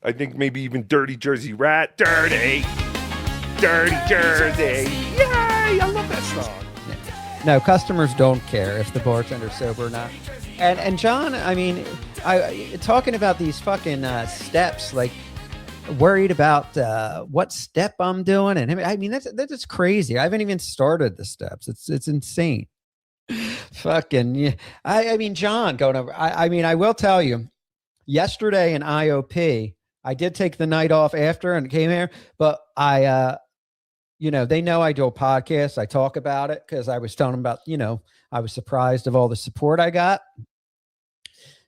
I think maybe even Dirty Jersey Rat. Dirty Jersey. Yay! I love that song. No, customers don't care if the bartender's sober or not. And John, I mean, talking about these fucking steps, like worried about what step I'm doing, and I mean that's crazy. I haven't even started the steps. It's insane. Fucking yeah. I mean, John going over. I mean, I will tell you, yesterday in IOP, I did take the night off after and came here, but you know, they know I do a podcast. I talk about it because I was telling them about, you know, I was surprised of all the support I got.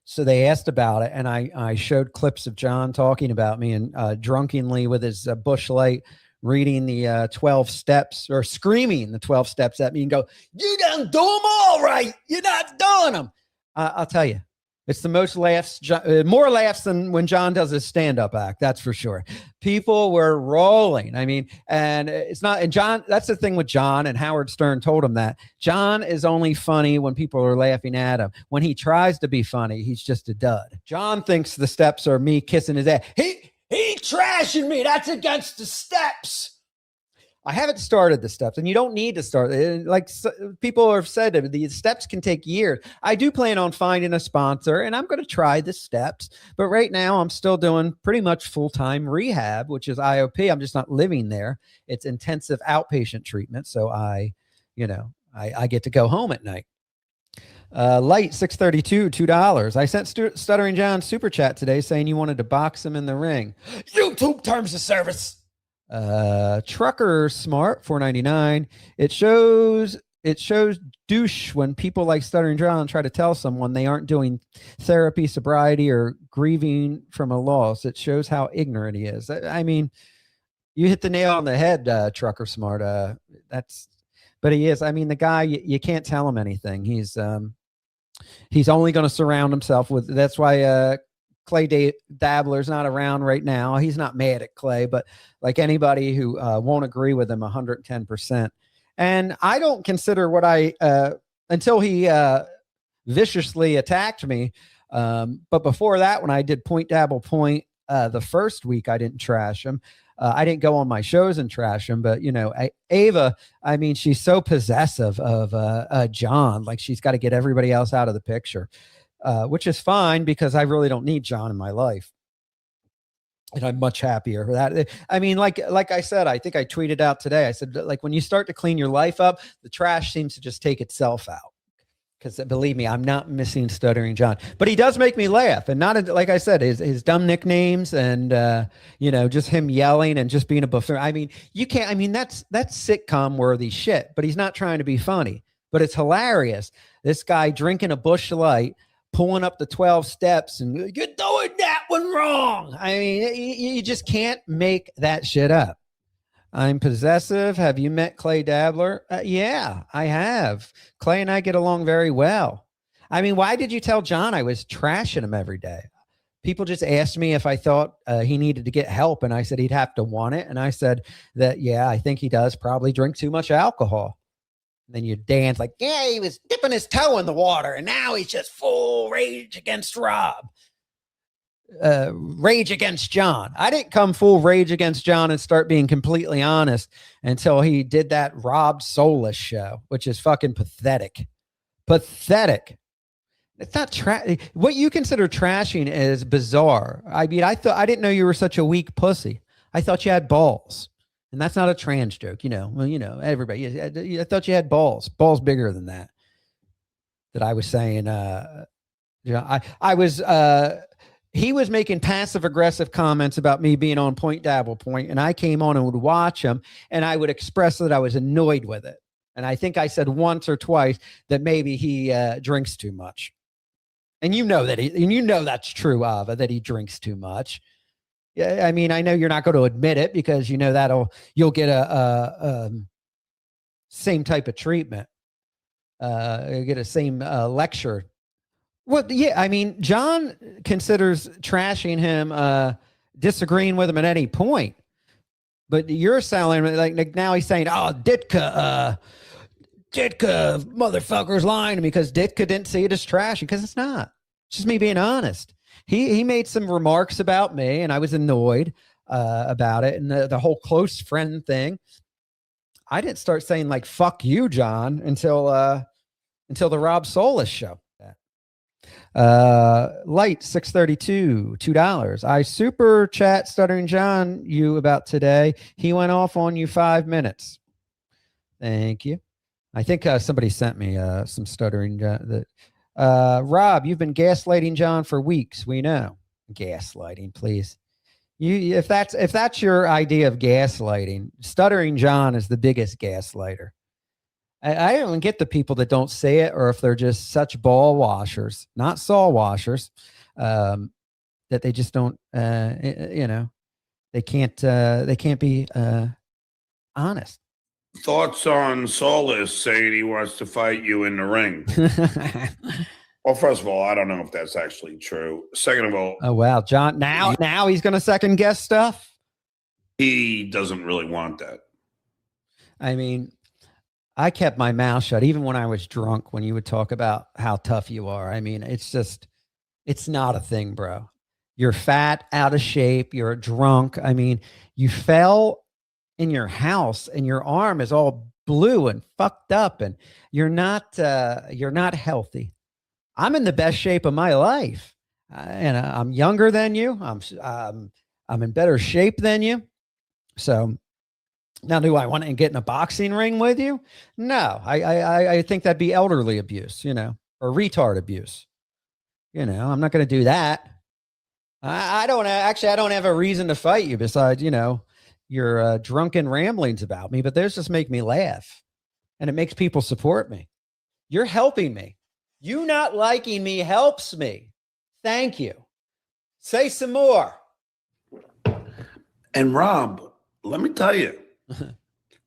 So they asked about it, and I showed clips of John talking about me and drunkenly with his Busch Light reading the 12 steps or screaming the 12 steps at me and go, "You done do them all right. You're not doing them." I'll tell you, it's the most laughs, more laughs than when John does his stand-up act. That's for sure. People were rolling. I mean, and it's not, and John, that's the thing with John, and Howard Stern told him that John is only funny when people are laughing at him. When he tries to be funny, he's just a dud. John thinks the steps are me kissing his ass. He trashing me. That's against the steps. I haven't started the steps, and you don't need to start. Like people have said, the steps can take years. I do plan on finding a sponsor, and I'm going to try the steps. But right now, I'm still doing pretty much full-time rehab, which is IOP. I'm just not living there. It's intensive outpatient treatment, so I get to go home at night. Light 632, $2. I sent Stuttering John super chat today saying you wanted to box him in the ring. YouTube terms of service. Trucker Smart 4.99. It shows douche when people like Stuttering John try to tell someone they aren't doing therapy, sobriety, or grieving from a loss. It shows how ignorant he is. I mean, you hit the nail on the head, Trucker Smart. But he is. I mean, the guy, you can't tell him anything. He's only going to surround himself with. That's why Clay Dabbler's not around right now. He's not mad at Clay, but like anybody who won't agree with him 110%. And I don't consider what until he viciously attacked me. But before that, when I did Point Dabble Point, the first week I didn't trash him. I didn't go on my shows and trash him, but you know, Ava, I mean, she's so possessive of John, like she's got to get everybody else out of the picture. Which is fine because I really don't need John in my life. And I'm much happier for that. I mean, like I said, I think I tweeted out today. I said, like, when you start to clean your life up, the trash seems to just take itself out. Because believe me, I'm not missing Stuttering John, but he does make me laugh. And not, like I said, his dumb nicknames and, you know, just him yelling and just being a buffoon. I mean, you can't, I mean, that's sitcom worthy shit, but he's not trying to be funny, but it's hilarious. This guy drinking a Busch Light, pulling up the 12 steps and you're doing that one wrong. I mean, you just can't make that shit up. I'm possessive. Have you met Clay Dabbler? Yeah, I have. Clay and I get along very well. I mean, why did you tell John I was trashing him every day? People just asked me if I thought he needed to get help. And I said he'd have to want it. And I said that, yeah, I think he does probably drink too much alcohol. Then you dance like, yeah, he was dipping his toe in the water and now he's just full rage against Rob. Rage against John. I didn't come full rage against John and start being completely honest until he did that Rob Soulless show, which is fucking pathetic. Pathetic. It's not what you consider trashing is bizarre. I mean, I didn't know you were such a weak pussy. I thought you had balls. And that's not a trans joke, you know. Well, you know, everybody. I thought you had balls bigger than that. That I was saying. You know, I was. He was making passive aggressive comments about me being on Point Dabble Point, and I came on and would watch him, and I would express that I was annoyed with it. And I think I said once or twice that maybe he drinks too much. And you know that and you know that's true, Ava, that he drinks too much. Yeah, I mean, I know you're not going to admit it because you know you'll get a same type of treatment. You'll get a same lecture. Well, yeah, I mean, John considers trashing him, disagreeing with him at any point. But you're sounding like now he's saying, "Oh, Ditka motherfucker's lying to me because Ditka didn't see it as trashy," because it's not. It's just me being honest. he made some remarks about me, and I was annoyed about it, and the whole close friend thing. I didn't start saying like "fuck you, John" until the Rob Solis show. Light 632 $2. I super chat Stuttering John you about today. He went off on you 5 minutes. Thank you. I think somebody sent me some Stuttering that. Rob, you've been gaslighting John for weeks. We know. Gaslighting, please. If that's your idea of gaslighting, Stuttering John is the biggest gaslighter. I don't get the people that don't say it, or if they're just such ball washers, not Saul washers, that they just don't, they can't be honest. Thoughts on Solis saying he wants to fight you in the ring? Well, first of all, I don't know if that's actually true. Second of all, oh wow, John, now he's going to second guess stuff. He doesn't really want that. I mean, I kept my mouth shut even when I was drunk, when you would talk about how tough you are. I mean, it's not a thing, bro. You're fat, out of shape, you're drunk. I mean, you fell in your house and your arm is all blue and fucked up, and you're not healthy. I'm in the best shape of my life, and I'm younger than you. I'm in better shape than you. So now, do I want to get in a boxing ring with you? No, I think that'd be elderly abuse, or retard abuse. I'm not going to do that. I don't have a reason to fight you besides, your drunken ramblings about me, but those just make me laugh, and it makes people support me. You're helping me. You not liking me helps me. Thank you. Say some more. And Rob, let me tell you,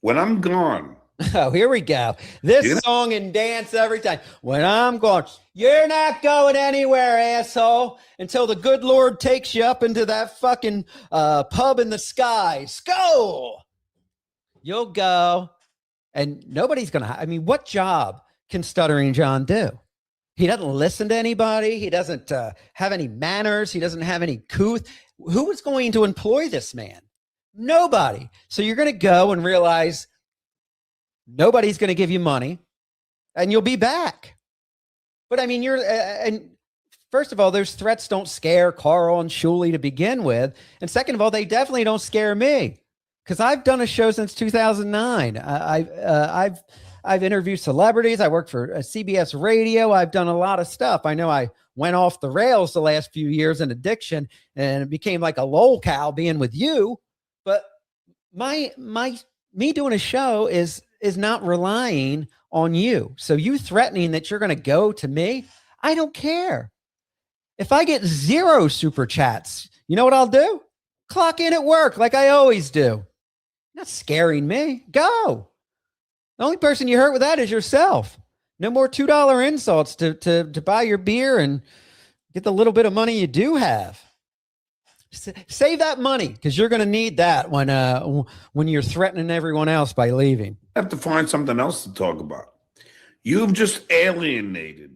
when I'm gone. Oh, here we go. This song and dance every time. When I'm gone, you're not going anywhere, asshole, until the good Lord takes you up into that fucking pub in the sky. Go. You'll go. And nobody's going to, what job can Stuttering John do? He doesn't listen to anybody. He doesn't have any manners. He doesn't have any couth. Who is going to employ this man? Nobody. So you're going to go and realize nobody's going to give you money, and you'll be back. But and first of all, those threats don't scare Carl and Shuley to begin with. And second of all, they definitely don't scare me, because I've done a show since 2009. I've interviewed celebrities. I worked for CBS Radio. I've done a lot of stuff. I know I went off the rails the last few years in addiction, and it became like a lol cow being with you. But me doing a show is not relying on you. So you threatening that you're going to go to me, I don't care. If I get 0 super chats, you know what I'll do? Clock in at work like I always do. You're not scaring me. Go. The only person you hurt with that is yourself. No more $2 insults to buy your beer and get the little bit of money you do have. Save that money, because you're going to need that when you're threatening everyone else by leaving. I have to find something else to talk about. You've just alienated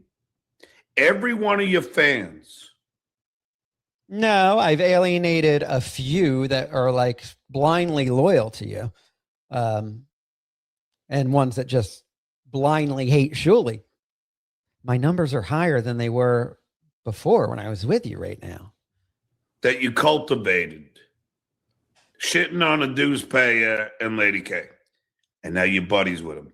every one of your fans. No, I've alienated a few that are like blindly loyal to you. And ones that just blindly hate Shuley. My numbers are higher than they were before when I was with you right now. That you cultivated. Shitting on a dues payer and Lady K. And now you're buddies with him.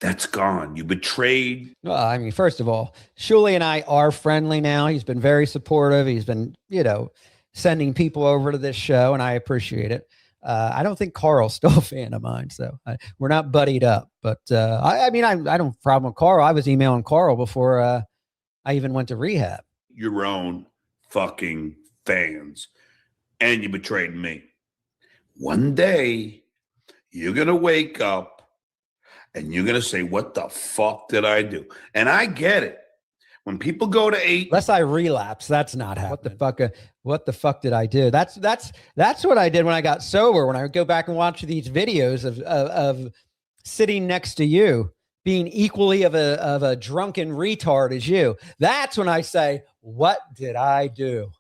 That's gone. You betrayed. Well, first of all, Shuley and I are friendly now. He's been very supportive. He's been, sending people over to this show, and I appreciate it. I don't think Carl's still a fan of mine, so we're not buddied up. But I don't have a problem with Carl. I was emailing Carl before I even went to rehab. Your own fucking fans, and you betrayed me. One day, you're going to wake up, and you're going to say, what the fuck did I do? And I get it. When people go to 8, unless I relapse, that's not happening. What the fuck did I do? That's what I did when I got sober. When I would go back and watch these videos of sitting next to you being equally of a drunken retard as you. That's when I say, what did I do?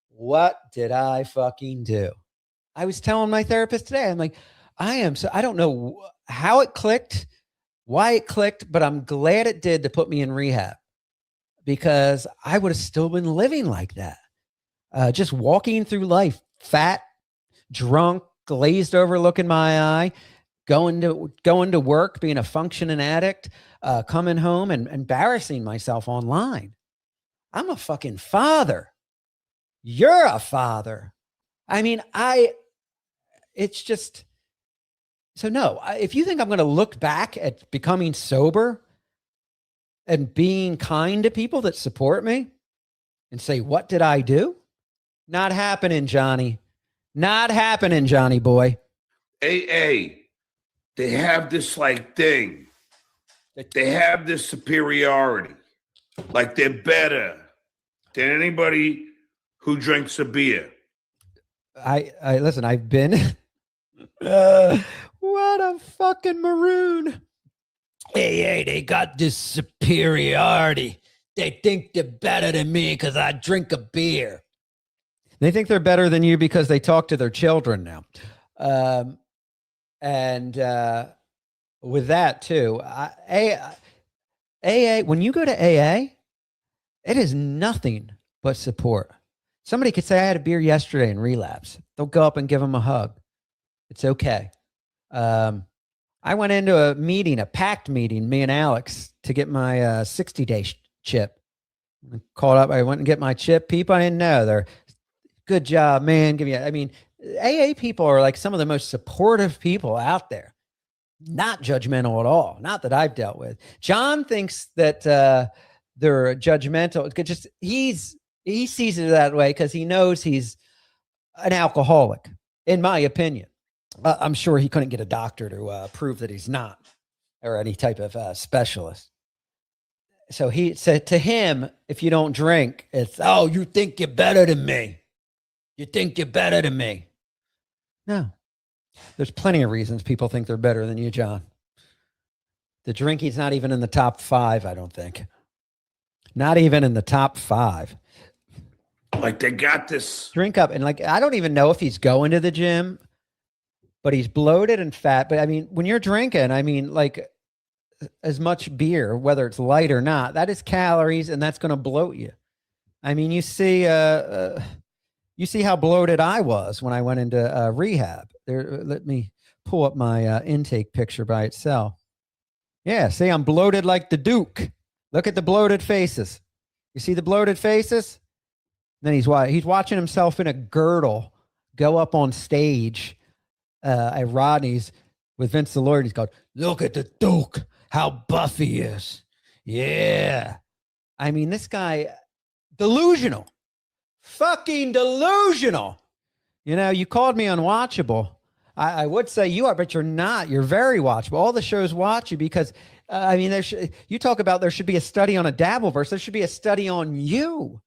What did I fucking do? I was telling my therapist today, I'm like, I don't know how it clicked, why it clicked, but I'm glad it did to put me in rehab, because I would have still been living like that. Just walking through life, fat, drunk, glazed over look in my eye, going to work, being a functioning addict, coming home and embarrassing myself online. I'm a fucking father. You're a father. I mean, it's just, so no, if you think I'm going to look back at becoming sober and being kind to people that support me and say, what did I do? Not happening, Johnny. Not happening, Johnny boy. AA, they have this like thing. They have this superiority. Like they're better than anybody who drinks a beer. I listen, I've been what a fucking maroon. Hey, they got this superiority. They think they're better than me because I drink a beer. They think they're better than you because they talk to their children now. And with that too, AA, when you go to AA, it is nothing but support. Somebody could say, I had a beer yesterday and relapse. They'll go up and give them a hug. It's okay. I went into a meeting, a packed meeting, me and Alex, to get my 60-day chip. I called up. I went and get my chip. People I didn't know. They're, good job, man. AA people are like some of the most supportive people out there. Not judgmental at all. Not that I've dealt with. John thinks that they're judgmental. He sees it that way because he knows he's an alcoholic, in my opinion. I'm sure he couldn't get a doctor to prove that he's not, or any type of specialist. So he said to him, if you don't drink, it's, oh, you think you're better than me. You think you're better than me. No, there's plenty of reasons people think they're better than you, John. The drinking's not even in the top 5, I don't think. Not even in the top 5. Like they got this. Drink up. And like, I don't even know if he's going to the gym, but he's bloated and fat. But I mean, when you're drinking, I mean, like as much beer, whether it's light or not, that is calories and that's going to bloat you. I mean, you see how bloated I was when I went into rehab. There, let me pull up my intake picture by itself. Yeah, see, I'm bloated like the Duke. Look at the bloated faces. You see the bloated faces? Then he's watching himself in a girdle go up on stage at Rodney's with Vince the Lord. He's going, look at the Duke, how buff he is. Yeah. I mean, this guy, delusional. Fucking delusional. You know, you called me unwatchable. I would say you are, but you're not. You're very watchable. All the shows watch you because, I mean, you talk about there should be a study on a Dabbleverse. There should be a study on you.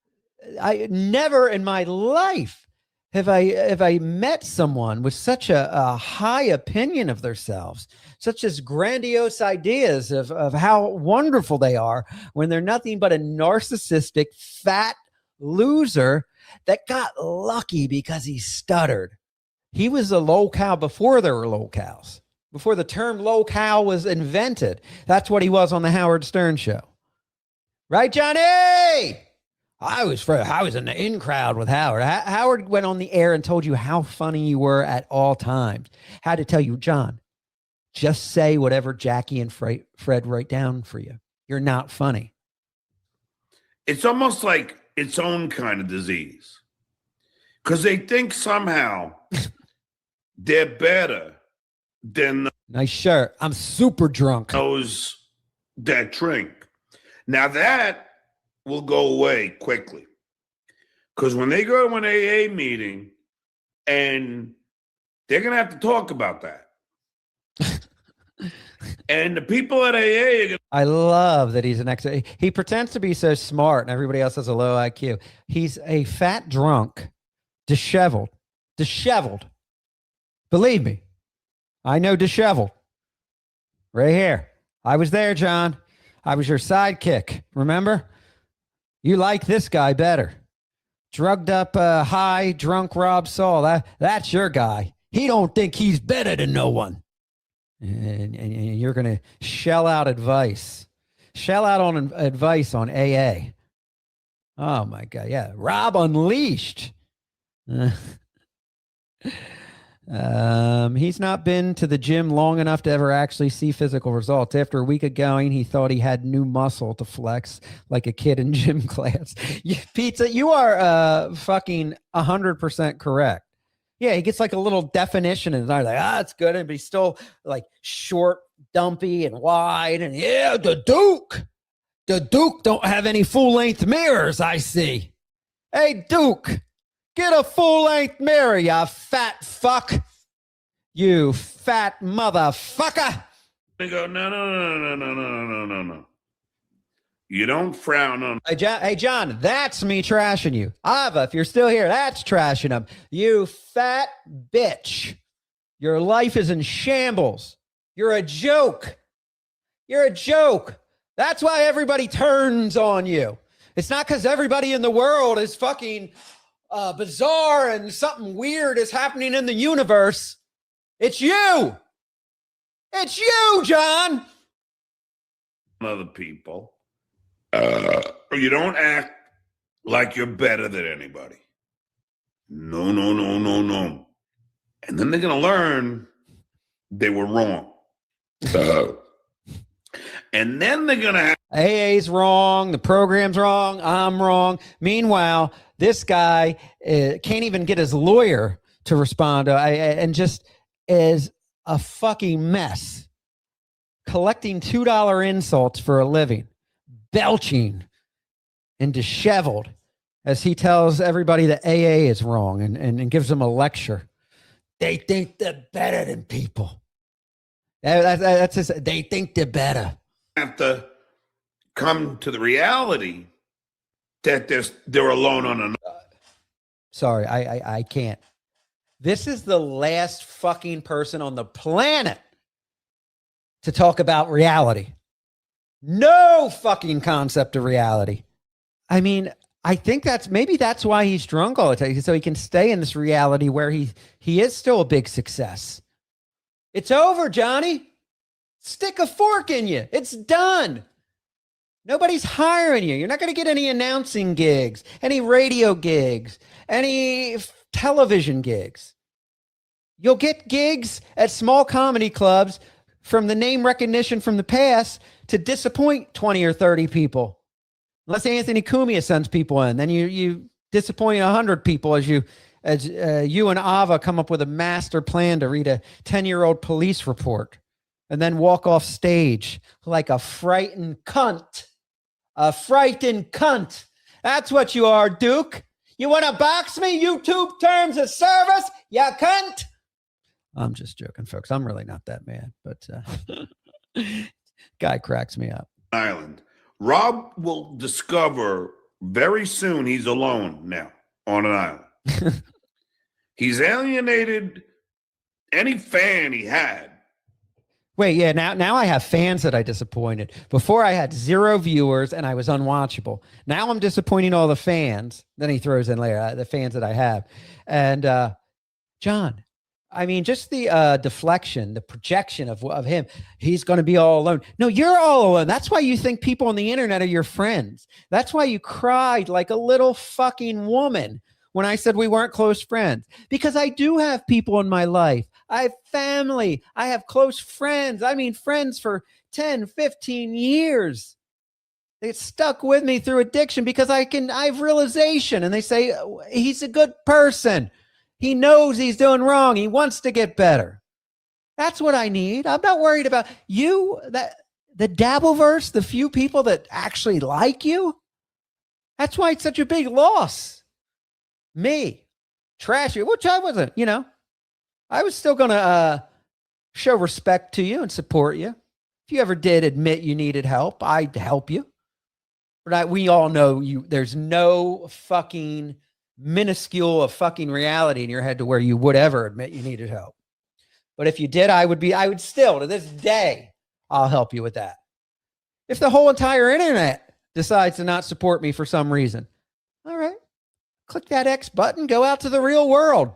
I never in my life have I met someone with such a high opinion of themselves, such as grandiose ideas of how wonderful they are when they're nothing but a narcissistic, fat loser that got lucky because he stuttered. He was a low-cal before there were low-cals, before the term low-cal was invented. That's what he was on the Howard Stern show. Right, Johnny? I was in the in crowd with Howard. Howard went on the air and told you how funny you were at all times. Had to tell you, John, just say whatever Jackie and Fred write down for you. You're not funny. It's almost like its own kind of disease. Because they think somehow they're better than Nice shirt. I'm super drunk. those that drink. Now that will go away quickly. Because when they go to an AA meeting, and they're going to have to talk about that. And the people at AA are going I love that he's an expert. He pretends to be so smart and everybody else has a low IQ. He's a fat drunk, disheveled. Believe me, I know disheveled. Right here. I was there, John. I was your sidekick. Remember? You like this guy better. Drugged up, high, drunk Rob Saul. That's your guy. He don't think he's better than no one. And you're going to shell out advice. Shell out on advice on AA. Oh, my God. Yeah. Rob Unleashed. He's not been to the gym long enough to ever actually see physical results. After a week of going, he thought he had new muscle to flex like a kid in gym class. Pizza, you are fucking 100% correct. Yeah, he gets like a little definition and it's like, it's good. But he's still like short, dumpy, and wide. And yeah, the Duke don't have any full-length mirrors, I see. Hey, Duke. Get a full-length mirror, you fat fuck. You fat motherfucker. They go, no. You don't frown on. Hey, John, that's me trashing you. Ava, if you're still here, that's trashing him. You fat bitch. Your life is in shambles. You're a joke. You're a joke. That's why everybody turns on you. It's not because everybody in the world is fucking bizarre and something weird is happening in the universe. It's you. It's you, John. Other people. You don't act like you're better than anybody. No. And then they're going to learn they were wrong. And then they're going to have AA's wrong. The program's wrong. I'm wrong. Meanwhile, this guy can't even get his lawyer to respond to, and just is a fucking mess. Collecting $2 insults for a living. Belching and disheveled as he tells everybody that AA is wrong and gives them a lecture. They think they're better than people. That's his, they think they're better. Have to come to the reality that they're alone on an. Sorry, I can't. This is the last fucking person on the planet to talk about reality. No fucking concept of reality. I mean, I think maybe that's why he's drunk all the time, so he can stay in this reality where he is still a big success. It's over, Johnny. Stick a fork in you. It's done. Nobody's hiring you. You're not going to get any announcing gigs, any radio gigs, any television gigs. You'll get gigs at small comedy clubs from the name recognition from the past to disappoint 20 or 30 people. Unless Anthony Cumia sends people in, then you disappoint 100 people as you and Ava come up with a master plan to read a 10-year-old police report and then walk off stage like a frightened cunt. A frightened cunt. That's what you are, Duke. You want to box me? YouTube terms of service, you cunt. I'm just joking, folks. I'm really not that mad, but guy cracks me up. Island. Rob will discover very soon he's alone now on an island. He's alienated any fan he had. Wait, yeah, now I have fans that I disappointed. Before I had 0 viewers and I was unwatchable. Now I'm disappointing all the fans. Then he throws in later the fans that I have. And John, I mean, just the deflection, the projection of him. He's going to be all alone. No, you're all alone. That's why you think people on the internet are your friends. That's why you cried like a little fucking woman when I said we weren't close friends. Because I do have people in my life. I have family. I have close friends. I mean, friends for 10, 15 years. They stuck with me through addiction because I have realization. And they say, he's a good person. He knows he's doing wrong. He wants to get better. That's what I need. I'm not worried about you, the Dabbleverse, the few people that actually like you. That's why it's such a big loss. Me, trash you, which I wasn't, I was still going to show respect to you and support you. If you ever did admit you needed help, I'd help you. But we all know there's no fucking minuscule of fucking reality in your head to where you would ever admit you needed help. But if you did, I would still to this day, I'll help you with that. If the whole entire internet decides to not support me for some reason, all right, click that X button, go out to the real world.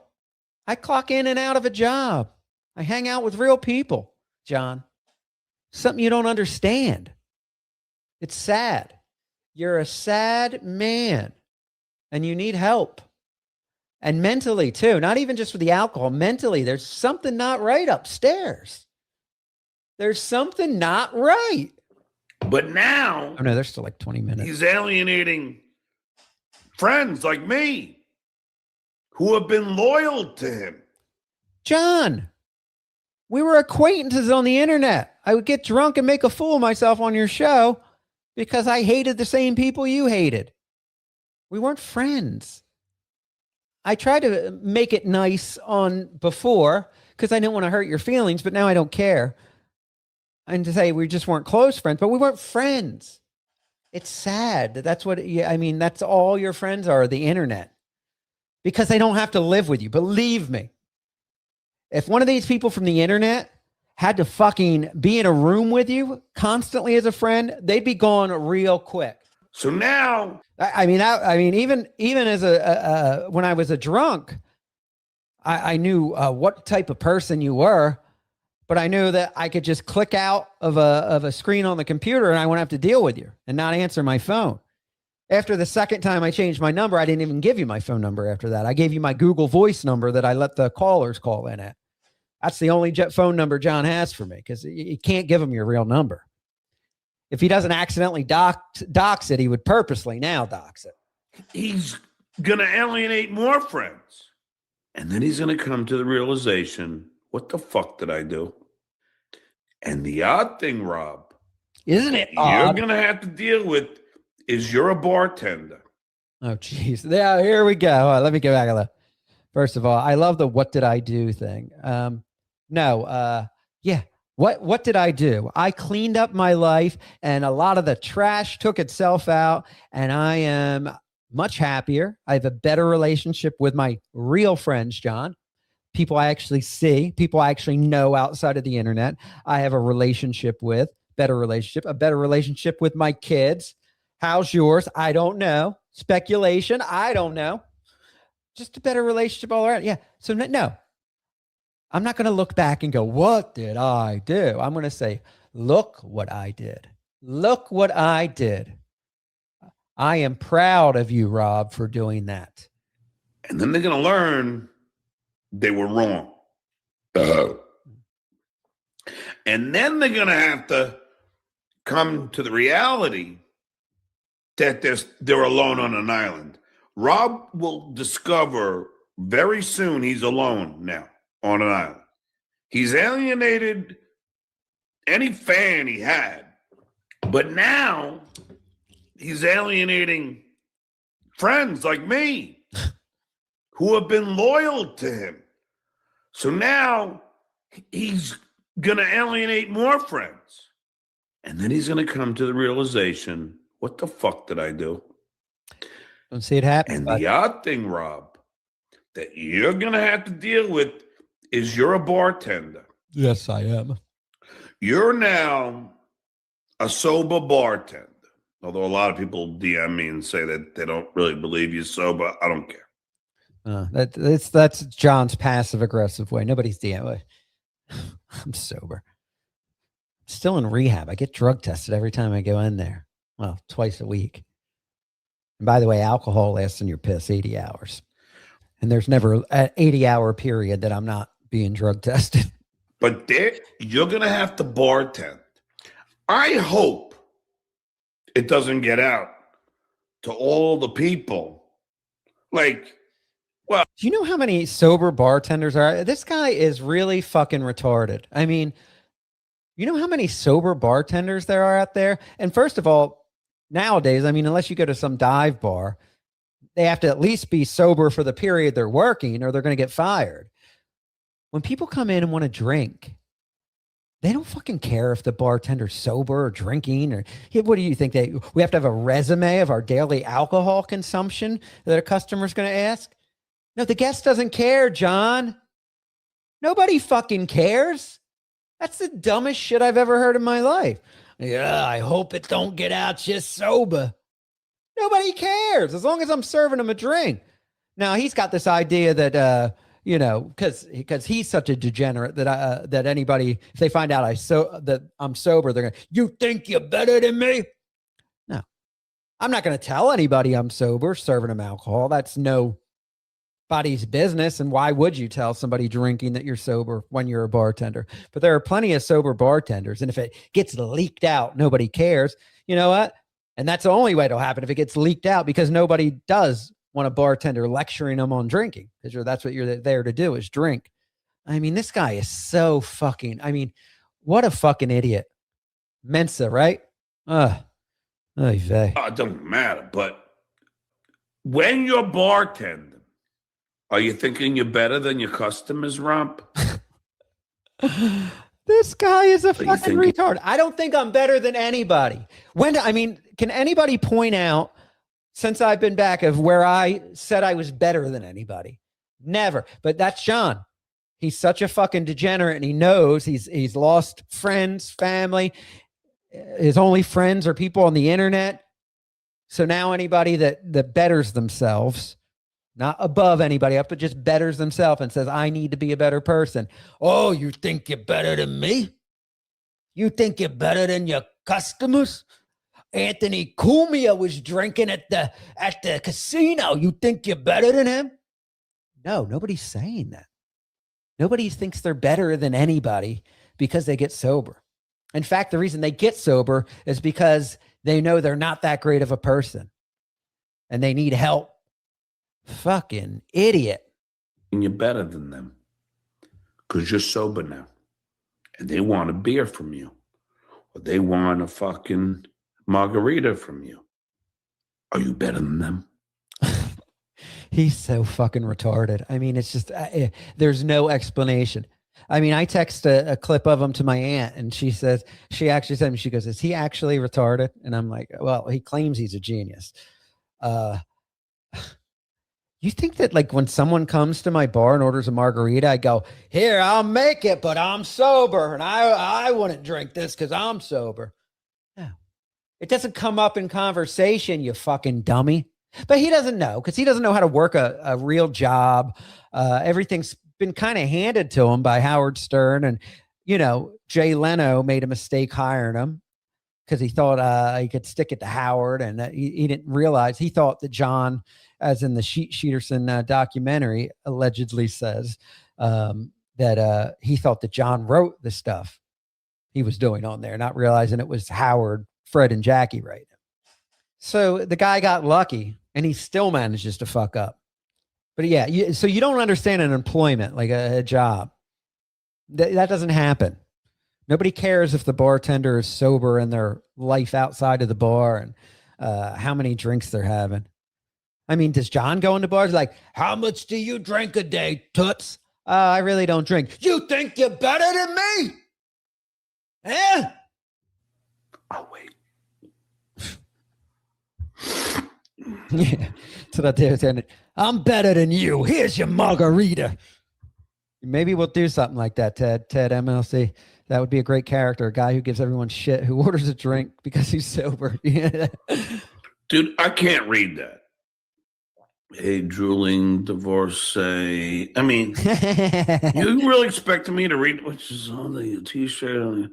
I clock in and out of a job. I hang out with real people, John. Something you don't understand. It's sad. You're a sad man and you need help. And mentally too, not even just with the alcohol, mentally, there's something not right upstairs. There's something not right. But now, oh no, there's still like 20 minutes. He's alienating friends like me who have been loyal to him. John, we were acquaintances on the internet. I would get drunk and make a fool of myself on your show because I hated the same people you hated. We weren't friends. I tried to make it nice on before because I didn't want to hurt your feelings, but now I don't care. And to say we just weren't close friends, but we weren't friends. It's sad. That's what, I mean, that's all your friends are, the internet. Because they don't have to live with you. Believe me. If one of these people from the internet had to fucking be in a room with you constantly as a friend, they'd be gone real quick. So now, I mean, even as when I was a drunk, I knew what type of person you were, but I knew that I could just click out of a screen on the computer and I wouldn't have to deal with you and not answer my phone. After the second time I changed my number, I didn't even give you my phone number after that. I gave you my Google Voice number that I let the callers call in at. That's the only phone number John has for me because you can't give him your real number. If he doesn't accidentally dox it, he would purposely now dox it. He's going to alienate more friends. And then he's going to come to the realization, what the fuck did I do? And the odd thing, Rob, isn't it you're odd? going to have to deal with is you're a bartender. Oh, geez. Yeah, here we go. Let me go back. First of all, I love the what did I do thing. Yeah. What did I do? I cleaned up my life and a lot of the trash took itself out and I am much happier. I have a better relationship with my real friends, John. People I actually see, people I actually know outside of the internet. I have a relationship with, a better relationship with my kids. How's yours? I don't know. Speculation. I don't know. Just a better relationship all around. Yeah. So no, I'm not going to look back and go, what did I do? I'm going to say, look what I did. Look what I did. I am proud of you, Rob, for doing that. And then they're going to learn they were wrong. And then they're going to have to come to the reality that they're alone on an island. Rob will discover very soon he's alone now on an island. He's alienated any fan he had, but now he's alienating friends like me who have been loyal to him. So now he's going to alienate more friends. And then he's going to come to the realization, what the fuck did I do? Don't see it happen. And the odd thing, Rob, that you're going to have to deal with is you're a bartender. Yes, I am. You're now a sober bartender. Although a lot of people DM me and say that they don't really believe you're sober. I don't care. That's John's passive aggressive way. Nobody's DMing. I'm sober. Still in rehab. I get drug tested every time I go in there. Well, twice a week. And by the way, alcohol lasts in your piss 80 hours. And there's never an 80-hour period that I'm not being drug tested. But there, you're going to have to bartend. I hope it doesn't get out to all the people. Like, well. Do you know how many sober bartenders are? This guy is really fucking retarded. I mean, you know how many sober bartenders there are out there? And first of all, nowadays, I mean, unless you go to some dive bar, they have to at least be sober for the period they're working or they're going to get fired. When people come in and want to drink, they don't fucking care if the bartender's sober or drinking or what do you think? We have to have a resume of our daily alcohol consumption that a customer's going to ask? No, the guest doesn't care, John. Nobody fucking cares. That's the dumbest shit I've ever heard in my life. Yeah, I hope it don't get out just sober. Nobody cares as long as I'm serving him a drink. Now he's got this idea that because he's such a degenerate that that anybody, if they find out that I'm sober, they're gonna, you think you're better than me? No, I'm not gonna tell anybody I'm sober serving them alcohol. That's nobody's business. And why would you tell somebody drinking that you're sober when you're a bartender? But there are plenty of sober bartenders, and if it gets leaked out, nobody cares. You know what? And that's the only way it'll happen, if it gets leaked out, because nobody does want a bartender lecturing them on drinking, because that's what you're there to do, is drink. I mean, this guy is so fucking, I mean, what a fucking idiot. Mensa, right? It doesn't matter, but when you're bartending, are you thinking you're better than your customers, Rump? This guy is a fucking retard. I don't think I'm better than anybody. Can anybody point out, since I've been back, of where I said I was better than anybody? Never. But that's John. He's such a fucking degenerate, and he knows he's lost friends, family. His only friends are people on the internet. So now anybody that betters themselves, not above anybody up, but just betters themselves and says, I need to be a better person. Oh, you think you're better than me? You think you're better than your customers? Anthony Cumia was drinking at the casino. You think you're better than him? No, nobody's saying that. Nobody thinks they're better than anybody because they get sober. In fact, the reason they get sober is because they know they're not that great of a person and they need help. Fucking idiot. And you're better than them because you're sober now. And they want a beer from you, or they want a fucking margarita from you. Are you better than them? He's so fucking retarded. I mean, it's just, there's no explanation. I mean, I text a clip of him to my aunt, and she actually said to me, she goes, is he actually retarded? And I'm like, well, he claims he's a genius. You think that, like, when someone comes to my bar and orders a margarita, I go, here, I'll make it, but I'm sober, and I wouldn't drink this because I'm sober. No, it doesn't come up in conversation, you fucking dummy. But he doesn't know, because he doesn't know how to work a real job. Everything's been kind of handed to him by Howard Stern, and Jay Leno made a mistake hiring him because he thought he could stick it to Howard, and he didn't realize, he thought that John, as in the Sheeterson documentary, allegedly says that he thought that John wrote the stuff he was doing on there, not realizing it was Howard, Fred, and Jackie writing. So the guy got lucky, and he still manages to fuck up. But yeah, so you don't understand an employment, like a job. That doesn't happen. Nobody cares if the bartender is sober in their life outside of the bar and how many drinks they're having. I mean, does John go into bars like, how much do you drink a day, toots? I really don't drink. You think you're better than me? Eh? Oh, wait. Yeah. So that I'm better than you. Here's your margarita. Maybe we'll do something like that, Ted MLC. That would be a great character. A guy who gives everyone shit, who orders a drink because he's sober. Dude, I can't read that. A drooling divorcee. I mean, you really expected me to read which is on the t-shirt?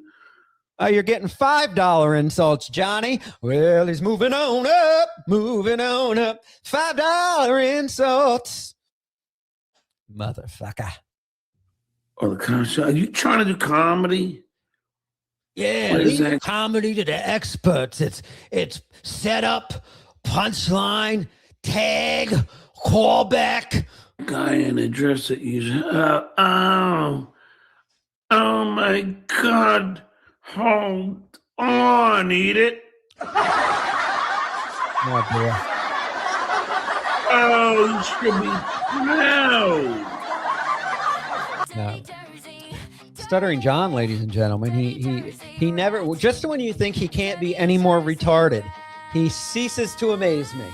Oh, you're getting $5 insults, Johnny. Well, he's moving on up. $5 insults. Motherfucker. Or the concert. Are you trying to do comedy? Yeah, leave comedy to the experts. It's set up, punchline, tag, callback. Guy in a dress that you oh my God. Hold on, eat it. Oh, boy. Oh, you should be proud. No. Stuttering John, ladies and gentlemen, he never, just when you think he can't be any more retarded, he ceases to amaze me.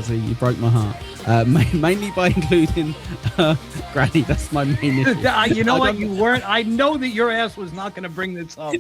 Jersey. You broke my heart. Mainly by including Granny. That's my main issue. You know what? You weren't. I know that your ass was not going to bring this up.